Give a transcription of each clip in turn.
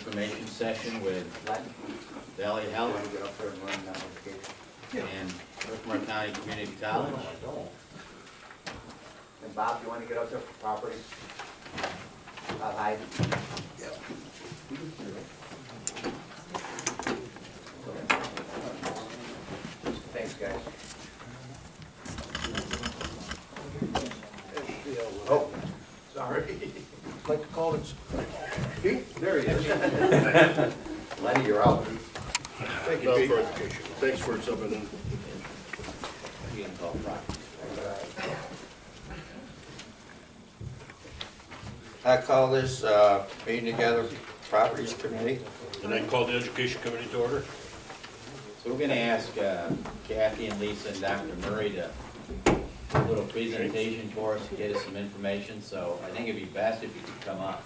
information session with Valley Health and Herkimer County Community College. And Bob, you want to get up there for property? Hi. Yep. Thanks, guys. Oh, sorry. Like to call it. There he is. Lenny, you're out. Thank you, Pete. Thanks for something. You can call property. I call this meeting together properties committee. And I call the education committee to order. So we're going to ask Kathy and Lisa and Dr. Murray to do a little presentation for us to get us some information. So I think it'd be best if you could come up.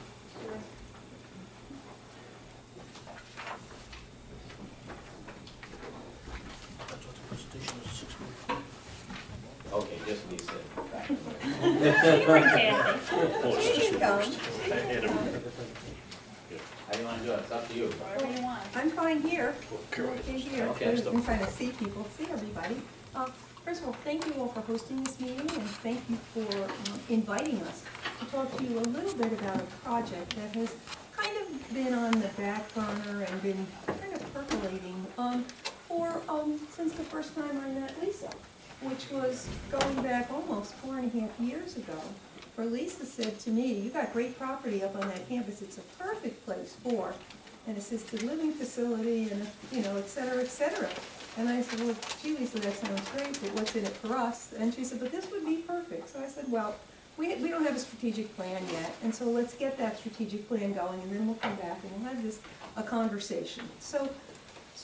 Okay, just Lisa. Oh, it's just reversed. How do you want to do it? It's up to you. Whatever you want. I'm fine here. Carol. Okay, here. Okay. I'm trying to see people, see everybody. First of all, thank you all for hosting this meeting, and thank you for inviting us to talk to you a little bit about a project that has kind of been on the back burner and been kind of percolating since the first time I met Lisa, which was going back almost 4.5 years ago. For Lisa said to me, "You got great property up on that campus. It's a perfect place for an assisted living facility, and et cetera, et cetera." And I said, "Well, gee, Lisa, that sounds great, but what's in it for us?" And she said, "But this would be perfect." So I said, "Well, we don't have a strategic plan yet, and so let's get that strategic plan going, and then we'll come back and we'll have a conversation." So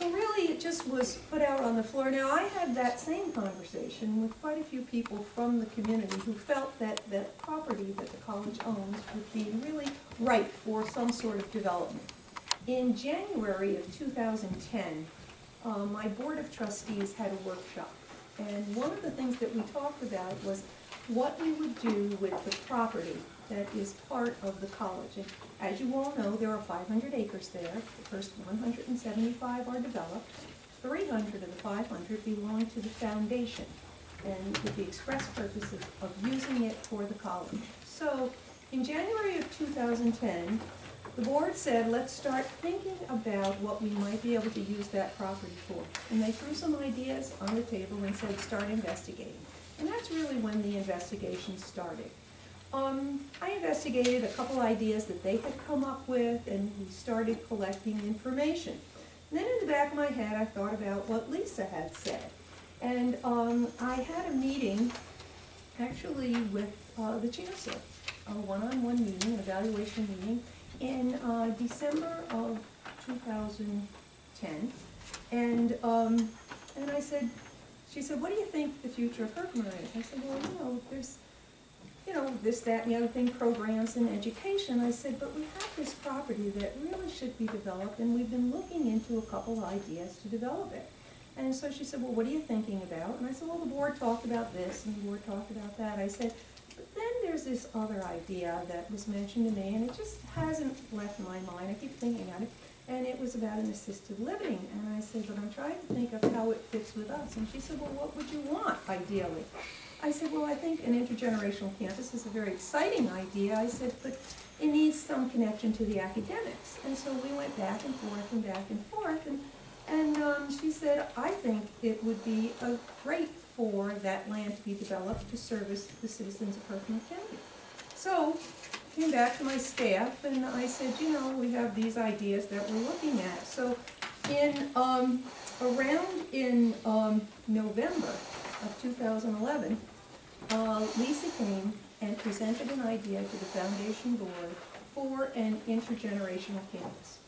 really, it just was put out on the floor. Now, I had that same conversation with quite a few people from the community who felt that the property that the college owns would be really right for some sort of development. In January of 2010, my board of trustees had a workshop, and one of the things that we talked about was what we would do with the property that is part of the college. And as you all know, there are 500 acres there. The first 175 are developed. 300 of the 500 belong to the foundation, and with the express purpose of using it for the college. So in January of 2010, the board said, let's start thinking about what we might be able to use that property for. And they threw some ideas on the table and said, start investigating. And that's really when the investigation started. I investigated a couple ideas that they had come up with, and we started collecting information. And then in the back of my head, I thought about what Lisa had said. And I had a meeting, actually, with the chancellor, a one-on-one meeting, an evaluation meeting, in December of 2010. And I said, she said, "What do you think the future of Herkimer is?" I said, "Well, there's, this, that, and the other thing, programs and education." I said, "But we have this property that really should be developed, and we've been looking into a couple ideas to develop it." And so she said, "Well, what are you thinking about?" And I said, "Well, the board talked about this, and the board talked about that." I said, "But then there's this other idea that was mentioned to me, and it just hasn't left my mind. I keep thinking about it. And it was about an assisted living." And I said, "But I'm trying to think of how it fits with us." And she said, "Well, what would you want, ideally?" I said, "Well, I think an intergenerational campus is a very exciting idea." I said, "But it needs some connection to the academics." And so we went back and forth and back and forth. And she said, "I think it would be great for that land to be developed to service the citizens of Herkimer County." So I came back to my staff and I said, "We have these ideas that we're looking at." So around in November of 2011, Lisa came and presented an idea to the foundation board for an intergenerational campus.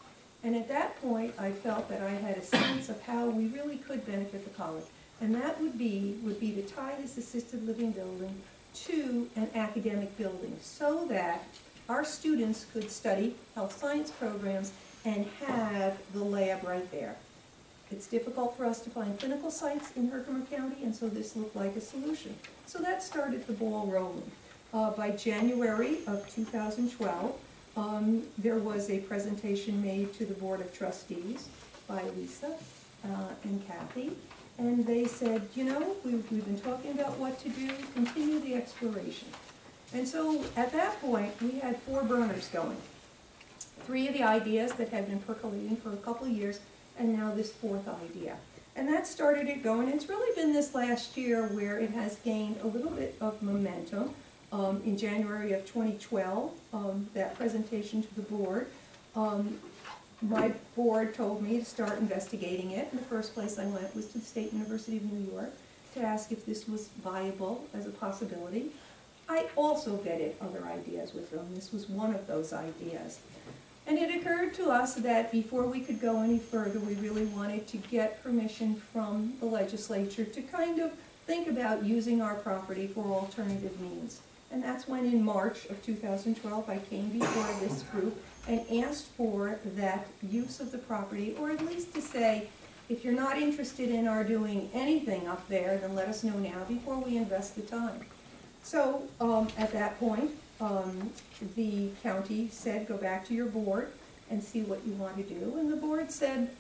And at that point, I felt that I had a sense of how we really could benefit the college. And that would be to tie this assisted living building to an academic building so that our students could study health science programs and have the lab right there. It's difficult for us to find clinical sites in Herkimer County, and so this looked like a solution. So that started the ball rolling. By January of 2012, There was a presentation made to the Board of Trustees by Lisa and Kathy, and they said, you know, we've been talking about what to do, continue the exploration. And so at that point, we had 4 burners going. 3 of the ideas that had been percolating for a couple of years, and now this 4th idea. And that started it going. It's really been this last year where it has gained a little bit of momentum. In January of 2012, that presentation to the board, my board told me to start investigating it. And the first place I went was to the State University of New York to ask if this was viable as a possibility. I also vetted other ideas with them. This was one of those ideas. And it occurred to us that before we could go any further, we really wanted to get permission from the legislature to kind of think about using our property for alternative means. And that's when in March of 2012, I came before this group and asked for that use of the property, or at least to say, if you're not interested in our doing anything up there, then let us know now before we invest the time. So at that point, the county said, go back to your board and see what you want to do. And the board said,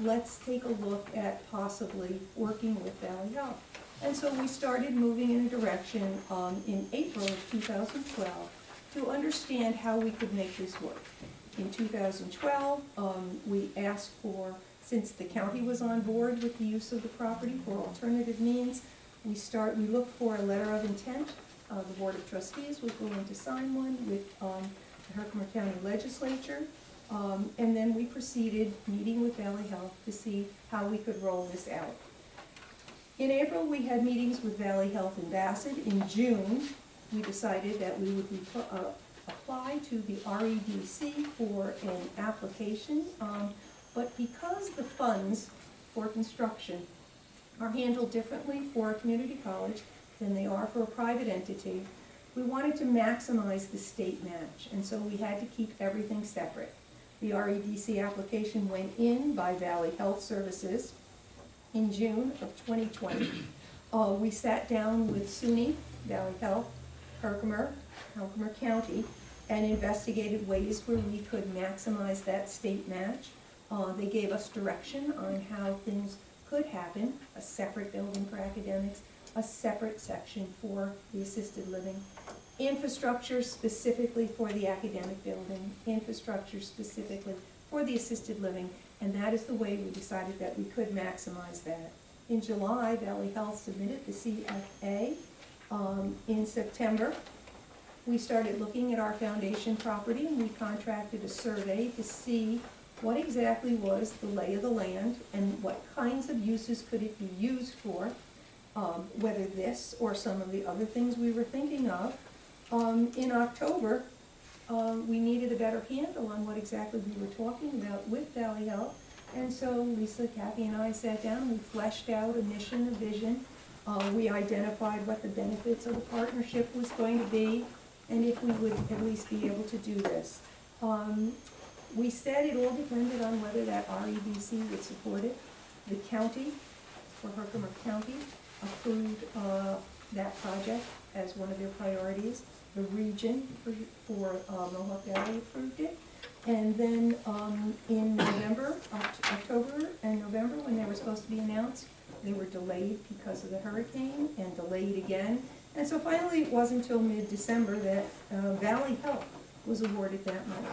let's take a look at possibly working with Valley Health. And so we started moving in a direction in April of 2012 to understand how we could make this work. In 2012, we asked for, since the county was on board with the use of the property for alternative means, we looked for a letter of intent. The Board of Trustees was willing to sign one with the Herkimer County Legislature. And then we proceeded meeting with Valley Health to see how we could roll this out. In April, we had meetings with Valley Health in Bassett. In June, we decided that we would apply to the REDC for an application. But because the funds for construction are handled differently for a community college than they are for a private entity, we wanted to maximize the state match, and so we had to keep everything separate. The REDC application went in by Valley Health Services in June of 2020. We sat down with SUNY, Valley Health, Herkimer County, and investigated ways where we could maximize that state match. They gave us direction on how things could happen, a separate building for academics, a separate section for the assisted living, infrastructure specifically for the academic building, infrastructure specifically for the assisted living, and that is the way we decided that we could maximize that. In July, Valley Health submitted the CFA. In September, we started looking at our foundation property, and we contracted a survey to see what exactly was the lay of the land and what kinds of uses could it be used for, whether this or some of the other things we were thinking of. In October, we needed a better handle on what exactly we were talking about with Valley Health, and so Lisa, Kathy, and I sat down, we fleshed out a mission, a vision. We identified what the benefits of the partnership was going to be, and if we would at least be able to do this. We said it all depended on whether that REDC would support it. The county, for Herkimer County, approved that project as one of their priorities. The region for Mohawk Valley approved it. And then in October and November, when they were supposed to be announced, they were delayed because of the hurricane and delayed again. And so finally, it wasn't until mid-December that Valley Health was awarded that money.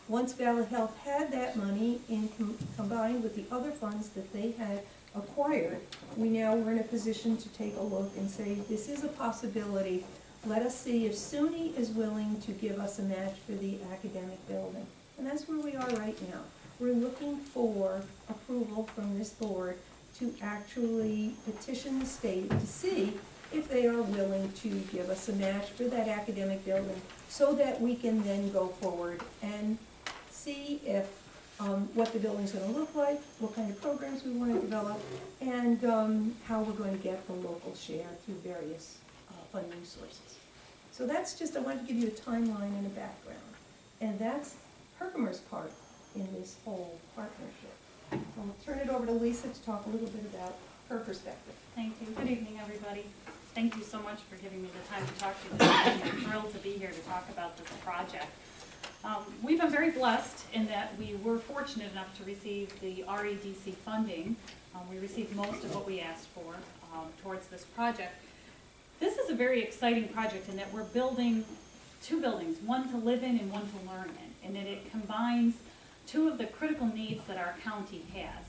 Once Valley Health had that money combined with the other funds that they had acquired, we now were in a position to take a look and say, this is a possibility. Let us see if SUNY is willing to give us a match for the academic building. And that's where we are right now. We're looking for approval from this board to actually petition the state to see if they are willing to give us a match for that academic building so that we can then go forward and see if what the building's going to look like, what kind of programs we want to develop, and how we're going to get the local share through various funding sources. So that's just, I wanted to give you a timeline and a background. And that's Herkimer's part in this whole partnership. So I'll turn it over to Lisa to talk a little bit about her perspective. Thank you. Good evening, everybody. Thank you so much for giving me the time to talk to you this evening. I'm thrilled to be here to talk about this project. We've been very blessed in that we were fortunate enough to receive the REDC funding. We received most of what we asked for towards this project. This is a very exciting project in that we're building two buildings, one to live in and one to learn in, and that it combines two of the critical needs that our county has.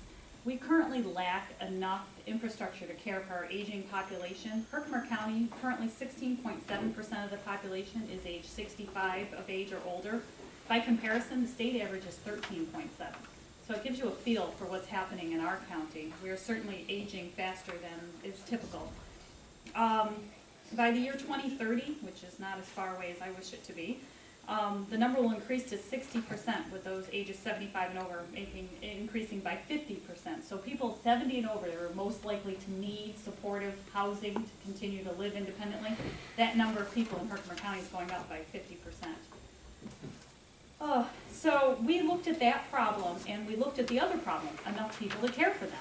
We currently lack enough infrastructure to care for our aging population. Herkimer County, currently 16.7% of the population is age 65 of age or older. By comparison, the state average is 13.7. So it gives you a feel for what's happening in our county. We are certainly aging faster than is typical. By the year 2030, which is not as far away as I wish it to be, the number will increase to 60% with those ages 75 and over, increasing by 50%. So people 70 and over are most likely to need supportive housing to continue to live independently. That number of people in Herkimer County is going up by 50%. So we looked at that problem and we looked at the other problem, enough people to care for them.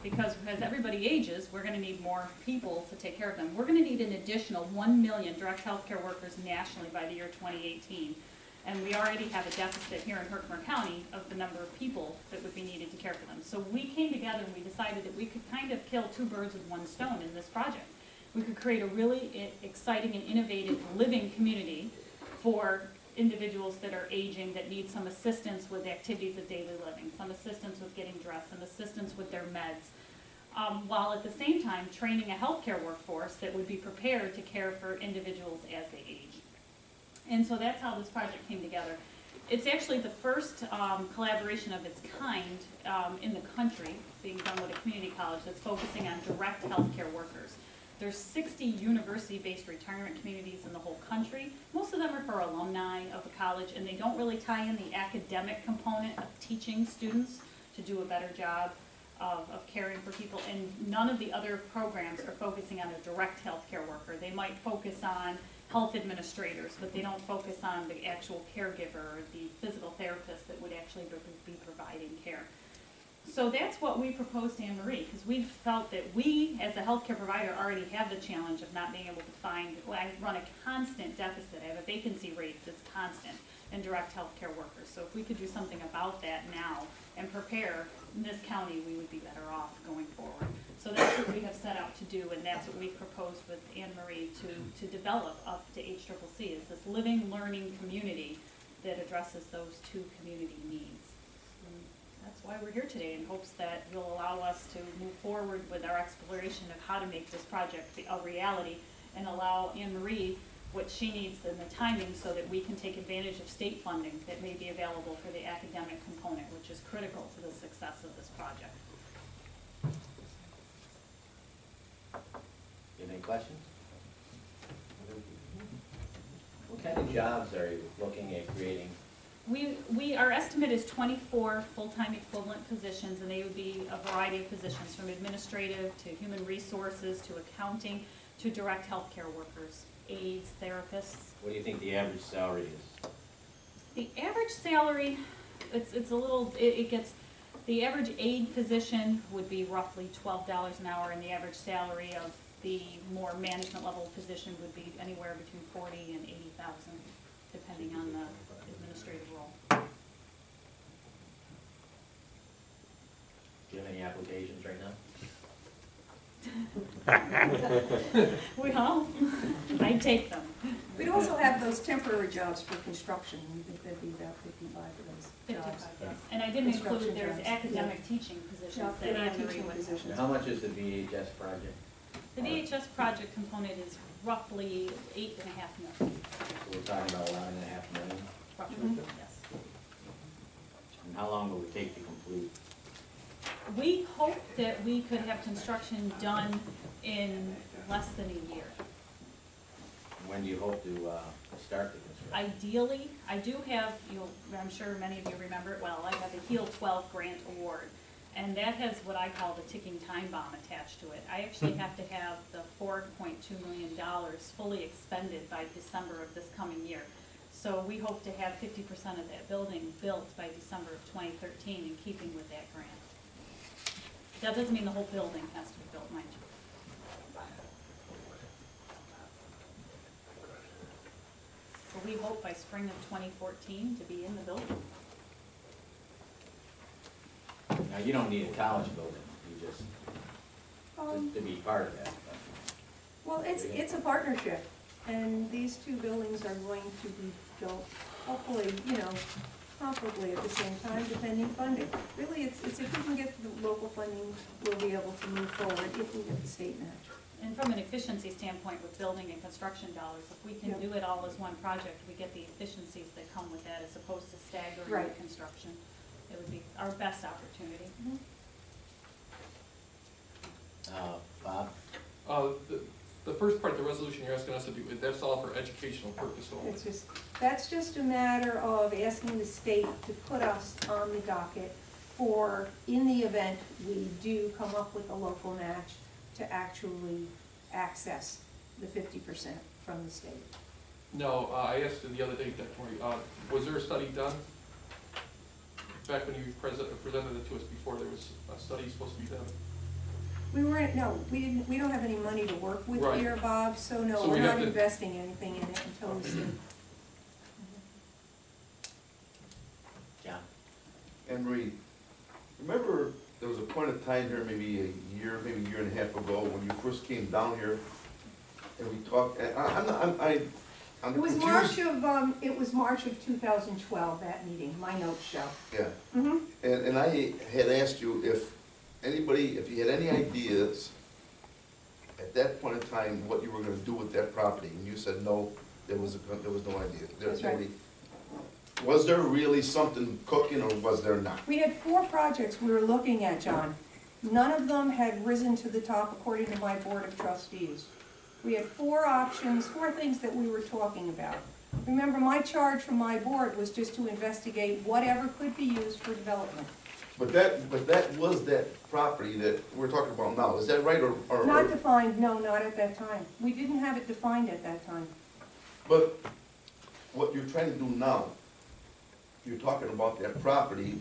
Because as everybody ages, we're going to need more people to take care of them. We're going to need an additional 1 million direct healthcare workers nationally by the year 2018. And we already have a deficit here in Herkimer County of the number of people that would be needed to care for them. So we came together and we decided that we could kind of kill two birds with one stone in this project. We could create a really exciting and innovative living community for individuals that are aging, that need some assistance with activities of daily living, some assistance with getting dressed, some assistance with their meds, while at the same time training a healthcare workforce that would be prepared to care for individuals as they age. And so that's how this project came together. It's actually the first collaboration of its kind in the country, being done with a community college that's focusing on direct healthcare workers. There's 60 university-based retirement communities in the whole country. Most of them are for alumni of the college, and they don't really tie in the academic component of teaching students to do a better job of caring for people. And none of the other programs are focusing on a direct healthcare worker. They might focus on health administrators, but they don't focus on the actual caregiver or the physical therapist that would actually be providing care. So that's what we proposed to Anne Marie, because we felt that we, as a healthcare provider, already have the challenge of not being able to find, well, I run a constant deficit. I have a vacancy rate that's constant in direct healthcare workers. So if we could do something about that now and prepare in this county, we would be better off going forward. So that's what we have set out to do, and that's what we proposed with Anne Marie to develop up to HCCC, is this living, learning community that addresses those two community needs. That's why we're here today, in hopes that you'll allow us to move forward with our exploration of how to make this project a reality and allow Anne Marie what she needs in the timing so that we can take advantage of state funding that may be available for the academic component, which is critical to the success of this project. You have any questions? What kind of jobs are you looking at creating? Our estimate is 24 full-time equivalent positions, and they would be a variety of positions, from administrative to human resources to accounting to direct healthcare workers, aides, therapists. What do you think the average salary is? The average salary, it's a little, the average aide position would be roughly $12 an hour, and the average salary of the more management level position would be anywhere between $40,000 and $80,000, depending on the administrative role. Do you have any applications right now? Well, I take them. We'd also have those temporary jobs for construction. We think there'd be about 55 of those jobs. 55, yes. And I didn't include, Construction there's jobs. academic teaching positions Yeah, that there are Anne Marie teaching would. positions. How much is the VHS project? The VHS project component is roughly $8.5 million. So we're talking about $11.5 million. Roughly, Mhm. yes. And how long will it take to complete? We hope that we could have construction done in less than a year. When do you hope to start the construction? Ideally, I do have, I'm sure many of you remember it well, I have the HEAL 12 grant award. And that has what I call the ticking time bomb attached to it. I actually have to have the $4.2 million fully expended by December of this coming year. So we hope to have 50% of that building built by December of 2013, in keeping with that grant. That doesn't mean the whole building has to be built, mind you. So we hope by spring of 2014 to be in the building. Now, you don't need a college building, you just to be part of that. Well, it's a partnership, and these two buildings are going to be built, hopefully, comparably at the same time, depending funding. Really, it's if we can get the local funding, we'll be able to move forward if we get the state match. And from an efficiency standpoint with building and construction dollars, if we can do it all as one project, we get the efficiencies that come with that as opposed to staggering Right. the construction. It would be our best opportunity. Bob? The first part, the resolution you're asking us to do, that's all for educational purpose only. That's just a matter of asking the state to put us on the docket for, in the event we do come up with a local match, to actually access the 50% from the state. No, I asked you the other day, was there a study done? Back when you presented it to us before, there was a study supposed to be done. We don't have any money to work with Right. here, Bob, so no, So we we're have not to- investing anything in it until we see. John? And Marie, remember there was a point of time here, maybe a year and a half ago, when you first came down here, and we talked, and I'm It was confused. it was March of 2012, that meeting, my notes show. Yeah, Mm-hmm. and I had asked you if you had any ideas at that point in time, what you were gonna do with that property, and you said no, there was no idea. That's right. Was there really something cooking, or was there not? We had 4 projects we were looking at, John. None of them had risen to the top according to my board of trustees. We had 4 options, 4 things that we were talking about. Remember, my charge from my board was just to investigate whatever could be used for development. But that was that property that we're talking about now, is that right, or? Not defined, no, not at that time. We didn't have it defined at that time. But what you're trying to do now, you're talking about that property,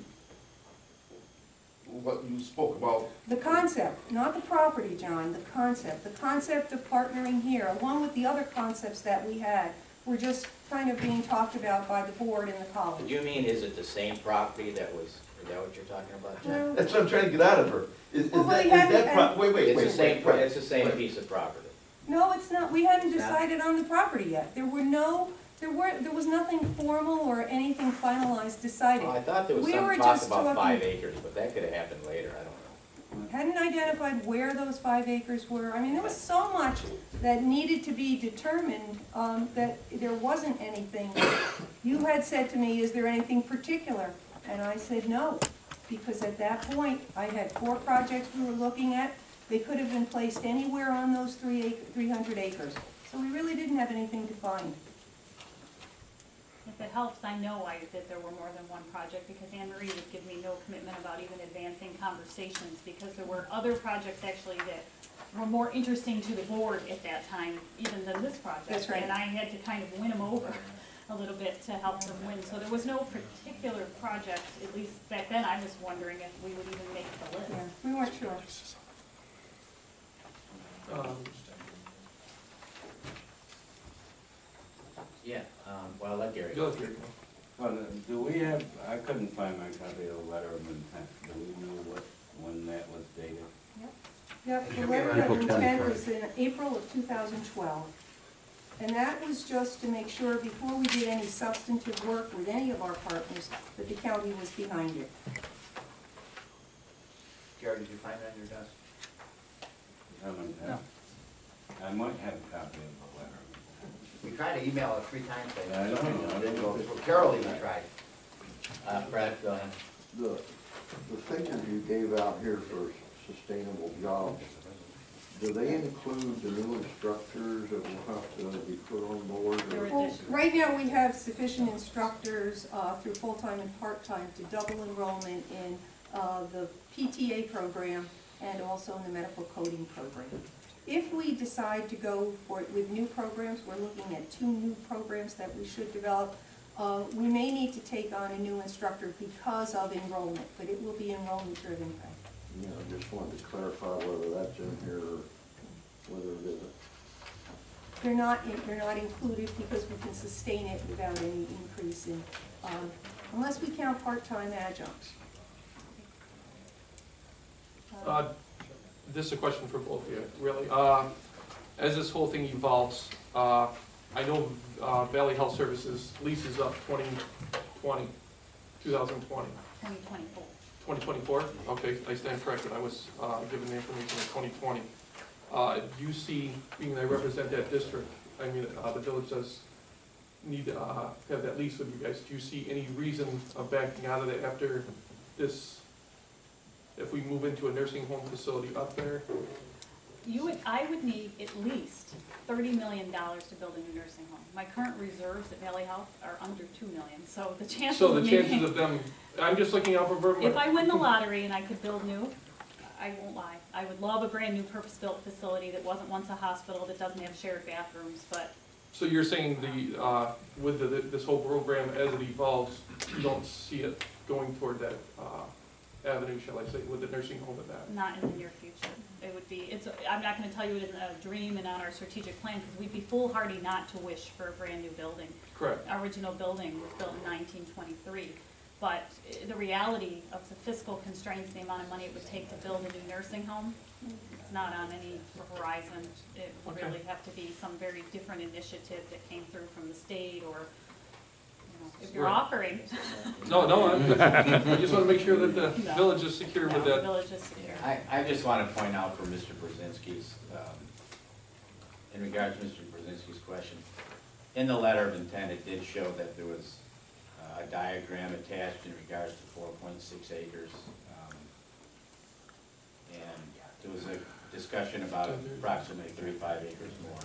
what you spoke about. The concept, not the property, John, the concept of partnering here, along with the other concepts that we had, were just kind of being talked about by the board and the Do college. you mean, is it the same property that was, is that what you're talking about, John? No. That's what I'm trying to get out of her. Is Well, that, we is hadn't- that, wait, It's the same, wait. it's the same piece of property. No, it's not, we hadn't It's not? decided on the property yet. There was nothing formal or anything finalized decided. Well, I thought there was We some were talk just about talking- 5 acres, but that could have happened later, I don't know. Hadn't identified where those 5 acres were. I mean, there was so much that needed to be determined, that there wasn't anything. You had said to me, is there anything particular? And I said no, because at that point, I had 4 projects we were looking at. They could have been placed anywhere on those 300 acres. So we really didn't have anything defined. If it helps, I know that there were more than one project because Anne Marie would give me no commitment about even advancing conversations because there were other projects actually that were more interesting to the board at that time, even than this project. That's right. And I had to kind of win them over a little bit to help them win. So there was no particular project, at least back then I was wondering if we would even make the list. Yeah, we weren't sure. Yeah, well, let Gary. Go ahead, Gary. Well, do we have, I couldn't find my copy of the letter of intent. Do we know when that was dated? Yep, the letter of intent was in April of 2012. And that was just to make sure before we did any substantive work with any of our partners, that the county was behind it. Gary, did you find that on your desk? I might have a copy of the letter. We tried to email it 3 times, but I know. it didn't go through. Carol even tried. Brad, go ahead. The figures you gave out here for sustainable jobs, do they include the new instructors that will have to be put on board? There or- were Well, additional. right now, we have sufficient instructors through full-time and part-time to double enrollment in the PTA program and also in the medical coding program. If we decide to go with new programs, we're looking at 2 new programs that we should develop. We may need to take on a new instructor because of enrollment, but it will be enrollment-driven. You know, just wanted to clarify whether that's in here or whether it isn't. they're not included because we can sustain it without any increase in, unless we count part-time adjuncts. This is a question for both of you, really. As this whole thing evolves, I know Valley Health Services leases up 2020. 2024. 2024? Okay, I stand corrected. I was given the information in 2020. Do you see, being that I represent that district, I mean, the village does need to have that lease with you guys. Do you see any reason of backing out of that after this, if we move into a nursing home facility up there? I would need at least $30 million to build a new nursing home. My current reserves at Valley Health are under $2 million, so the chances of them, I'm just looking out for. If I win the lottery and I could build new, I won't lie. I would love a brand new purpose-built facility that wasn't once a hospital, that doesn't have shared bathrooms, but. So you're saying with this whole program as it evolves, you don't see it going toward that avenue, shall I say, with the nursing home and that? Not in the near future. It would be, I'm not gonna tell you it isn't a dream and on our strategic plan, because we'd be foolhardy not to wish for a brand new building. Correct. Our original building was built in 1923, but the reality of the fiscal constraints, the amount of money it would take to build a new nursing home, it's not on any horizon. It would Okay. really have to be some very different initiative that came through from the state, or, if you're Right. offering. No, I just want to make sure that the No. village is secure No, with the that. village is secure. I just want to point out for Mr. Brzezinski's, in regards to Mr. Brzezinski's question, in the letter of intent, it did show that there was a diagram attached in regards to 4.6 acres. And there was a discussion about approximately 35 acres more.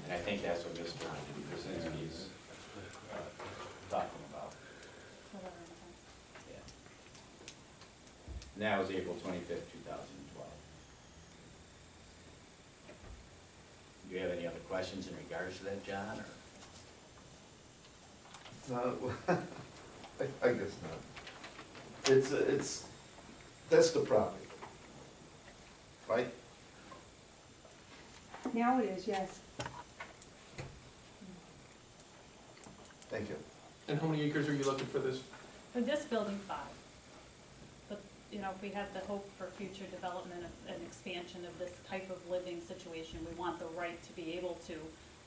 And I think that's what Mr. Brzezinski's talking about. Yeah. And that was April 25th, 2012. Do you have any other questions in regards to that, John, or? No, I guess not. That's the property, right? Now it is, yes. Thank you. And how many acres are you looking for this? For this building, 5. But, if we have the hope for future development and expansion of this type of living situation, we want the right to be able to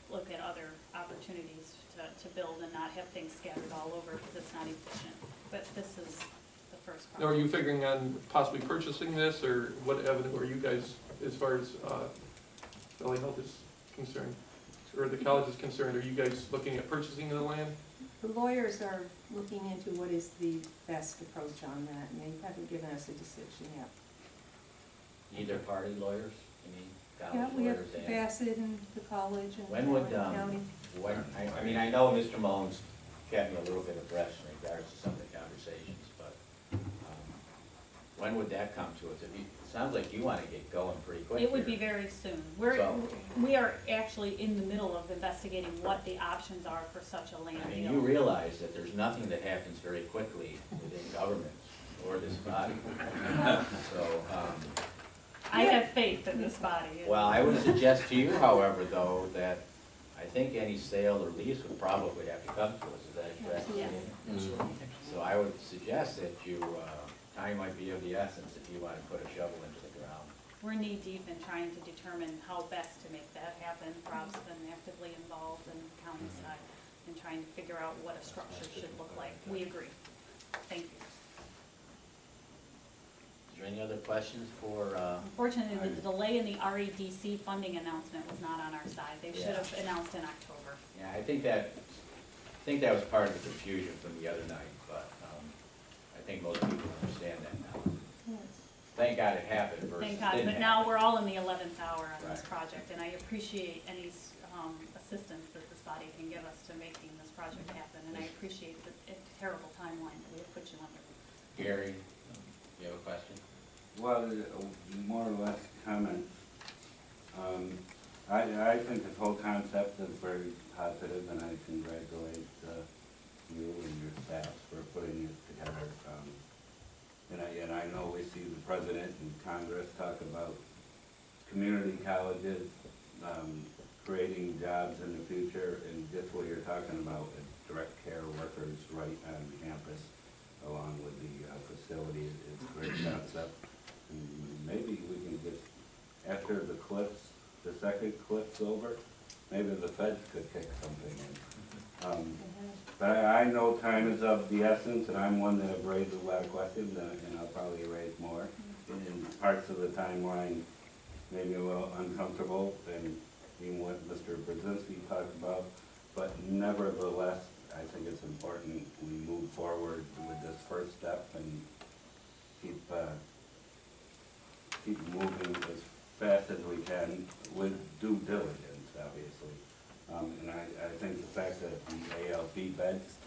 look at other opportunities to build and not have things scattered all over, because it's not efficient. But this is the first Now, are project. you figuring on possibly purchasing this, or what avenue are you guys, as far as Valley Health is concerned, or the college is concerned, are you guys looking at purchasing the land? The lawyers are looking into what is the best approach on that, and they haven't given us a decision yet. Either party lawyers, you mean, Yeah, college we have lawyers? and- Bassett and the college and When would, county. I know Mr. Mullins kept me a little bit abreast in regards to some of the conversations, but, when would that come to us? It sounds like you want to get going pretty quick It would be here. very soon. So- We are actually in the middle of investigating what the options are for such a land I mean, deal. you realize that there's nothing that happens very quickly within government or this body. So, I have faith in this body. well, I would suggest to you, however, though, that I think any sale or lease would probably have to come to us, is that correct? Yes. So I would suggest that time might be of the essence if you want to put a shovel into the ground. We're knee-deep in trying to determine how best to make that happen. Rob's been actively involved in the county side in trying to figure out what a structure should look like. We agree. Thank you. Is there any other questions for, Unfortunately, the delay in the REDC funding announcement was not on our side. They should have announced in October. yeah, I think that was part of the confusion from the other night, but I think most people understand that now. Yes. Thank God it happened versus Thank God, didn't but now happen. we're all in the 11th hour on this Right. project, and I appreciate any assistance that this body can give us to making this project happen, and I appreciate the terrible timeline that we have put you under. Gary, you have a question? Well, more or less comment. I think this whole concept is very positive, and I congratulate you and your staff for putting it together. And I know we see the president and Congress talk about community colleges. creating jobs in the future, and just what you're talking about, direct care workers right on campus, along with the facility, it's a great concept. And maybe we can just, after the cliffs, the second cliff's over, maybe the feds could kick something in. But I know time is of the essence, and I'm one that have raised a lot of questions, and I'll probably raise more. In parts of the timeline, maybe a little uncomfortable, and even what Mr. Brzezinski talked about, but nevertheless, I think it's important we move forward with this first step and keep moving as fast as we can with due diligence, obviously. And I think the fact that the ALP beds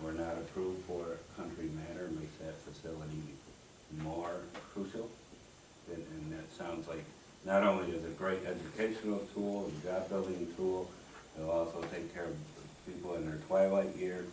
were not approved for Country Manor makes that facility more crucial. And that sounds like not only is it a great educational tool and job building tool, it'll also take care of people in their twilight years,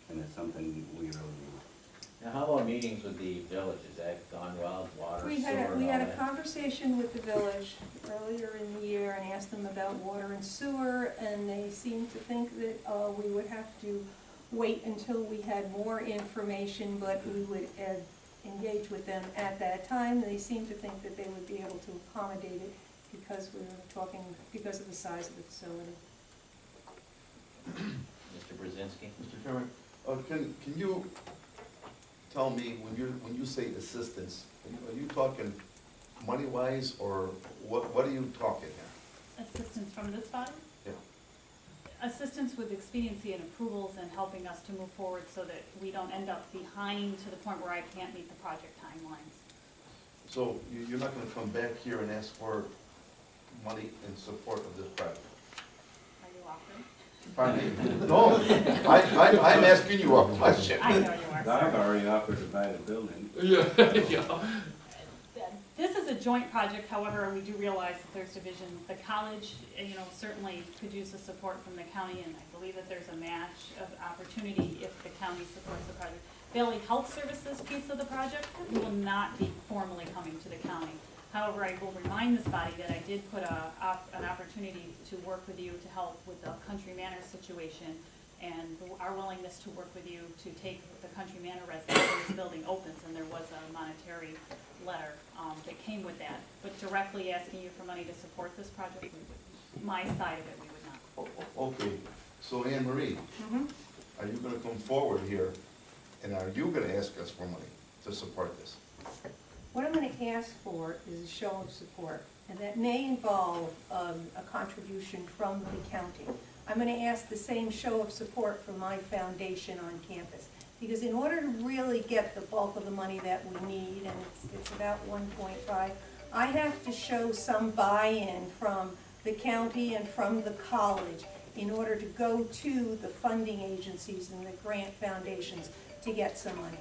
and it's something we really need. Now, how about meetings with the village? Has that gone well, water, sewer, We and all had a that? conversation with the village earlier in the year and asked them about water and sewer, and they seemed to think that we would have to wait until we had more information, but we would engage with them at that time. They seemed to think that they would be able to accommodate it because we were talking, because of the size of the facility. Mr. Brzezinski? Mr. Chairman, can you tell me, when you say assistance, are you talking money-wise, or what are you talking here? Assistance from this body? Yeah. Assistance with expediency and approvals and helping us to move forward so that we don't end up behind to the point where I can't meet the project timelines. So you're not gonna come back here and ask for money in support of this project? Are you offering? Pardon me? No, I'm asking you a question. I know you are. I've already offered to buy the building. Yeah, yeah. This is a joint project, however, we do realize that there's divisions. The college, certainly could use the support from the county, and I believe that there's a match of opportunity if the county supports the project. Valley Health Services piece of the project will not be formally coming to the county. However, I will remind this body that I did put an opportunity to work with you to help with the Country Manor situation, and our willingness to work with you to take the Country Manor residents when this building opens, and there was a monetary letter that came with that. But directly asking you for money to support this project, my side of it, we would not. Okay, so Anne Marie, are you gonna come forward here, and are you gonna ask us for money to support this? What I'm going to ask for is a show of support, and that may involve a contribution from the county. I'm going to ask the same show of support from my foundation on campus, because in order to really get the bulk of the money that we need, and it's about 1.5, I have to show some buy-in from the county and from the college in order to go to the funding agencies and the grant foundations to get some money.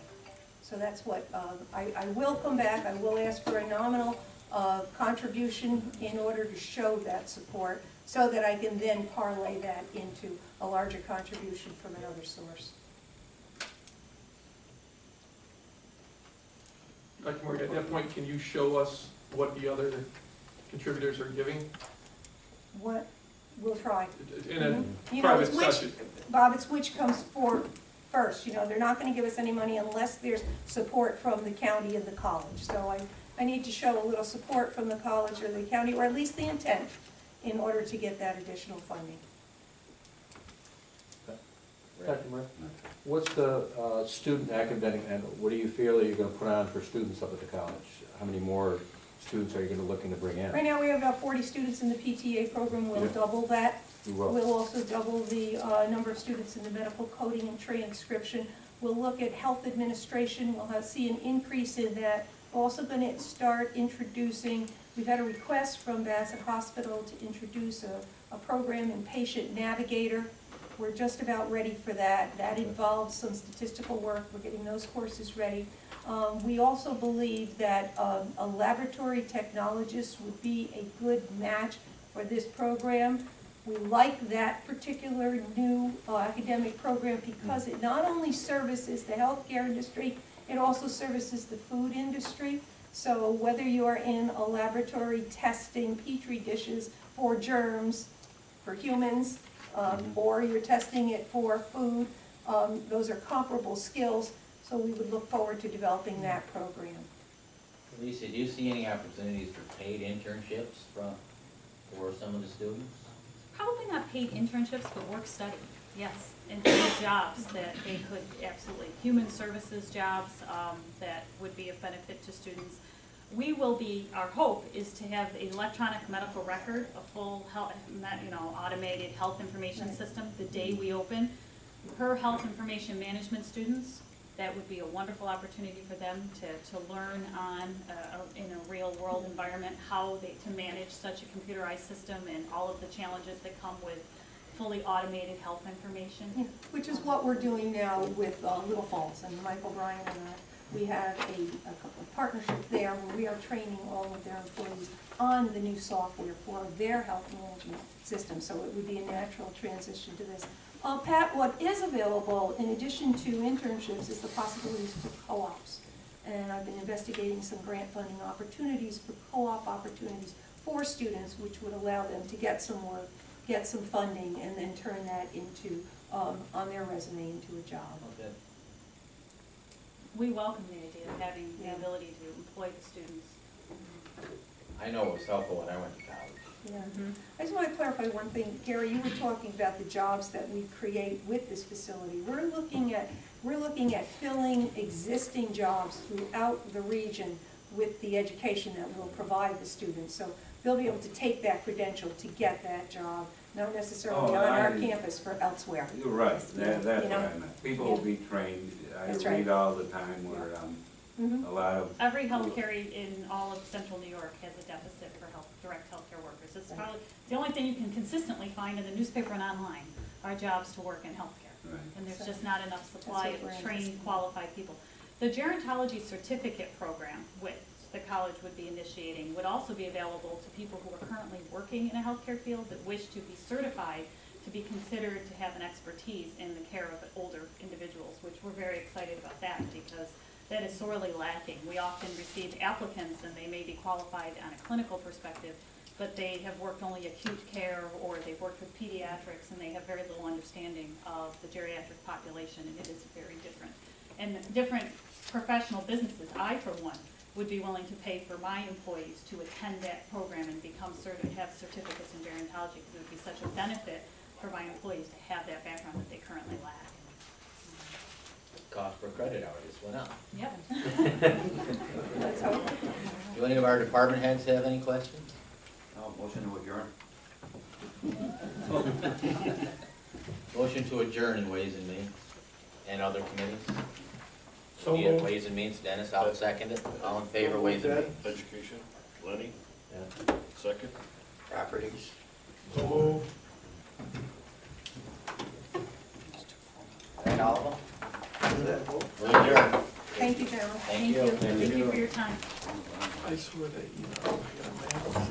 So that's what, I will come back, I will ask for a nominal contribution in order to show that support, so that I can then parlay that into a larger contribution from another source. Dr. Morgan, at that point, can you show us what the other contributors are giving? What, we'll try. In a You know, private it's which, session? Bob, it's which comes first. They're not gonna give us any money unless there's support from the county and the college. So I need to show a little support from the college or the county, or at least the intent, in order to get that additional funding. Dr. Murphy, what's the student academic, and what do you feel that you're going to put on for students up at the college? How many more students are you going to looking to bring in? Right now, we have about 40 students in the PTA program. We'll double that. You will. We'll also double the number of students in the medical coding and transcription. We'll look at health administration. We'll see an increase in that. We're also going to start introducing, we've had a request from Bassett Hospital to introduce a program in Patient Navigator. We're just about ready for that. That involves some statistical work. We're getting those courses ready. We also believe that a laboratory technologist would be a good match for this program. We like that particular new academic program because it not only services the healthcare industry, it also services the food industry. So whether you are in a laboratory testing Petri dishes for germs, for humans, or you're testing it for food. Those are comparable skills, so we would look forward to developing that program. Lisa, do you see any opportunities for paid internships for some of the students? Probably not paid internships, but work study, yes, and paid jobs that they could, absolutely, human services jobs that would be of benefit to students. We will be, our hope is to have an electronic medical record, a full health, automated health information system the day we open. Per health information management students, that would be a wonderful opportunity for them to learn on, in a real world environment, to manage such a computerized system and all of the challenges that come with fully automated health information. Yeah, which is what we're doing now with Little Falls, and Michael Bryan and I, we have a partnership there where we are training all of their employees on the new software for their health management system, so it would be a natural transition to this. Pat, what is available in addition to internships is the possibilities for co-ops. And I've been investigating some grant funding opportunities for co-op opportunities for students, which would allow them to get some work, get some funding, and then turn that into, on their resume, into a job. Okay. We welcome the idea of having the ability to employ the students. I know it was helpful when I went to college. Yeah. I just want to clarify one thing. Gary, you were talking about the jobs that we create with this facility. We're looking at filling existing jobs throughout the region with the education that we'll provide the students. So they'll be able to take that credential to get that job, not necessarily on our campus, for elsewhere. You're right, that's what I know? meant. People will be trained. I That's read right. all the time where a lot of. Every healthcare in all of central New York has a deficit for direct healthcare workers. It's probably the only thing you can consistently find in the newspaper and online are jobs to work in healthcare. Right. And there's just not enough supply of trained, qualified people. The gerontology certificate program, which the college would be initiating, would also be available to people who are currently working in a healthcare field that wish to be certified to be considered to have an expertise in the care of older individuals, which we're very excited about that because that is sorely lacking. We often receive applicants and they may be qualified on a clinical perspective, but they have worked only acute care or they've worked with pediatrics and they have very little understanding of the geriatric population, and it is very different. And different professional businesses, I for one, would be willing to pay for my employees to attend that program and have certificates in gerontology because it would be such a benefit for my employees to have that background that they currently lack. Cost per credit hour just went up. Yep. Let's hope. Do any of our department heads have any questions? No, motion to adjourn. Motion to adjourn in Ways and Means and other committees? So Yeah, moved. Ways and Means, Dennis, I'll second it. All in favor, Ways and Means? Education, Lenny, Yeah. second. Properties? So moved. Right, all of them? Is that vote? We're adjourned. Thank you, gentlemen. Thank you. Thank you for your time. I swear that, I got a map.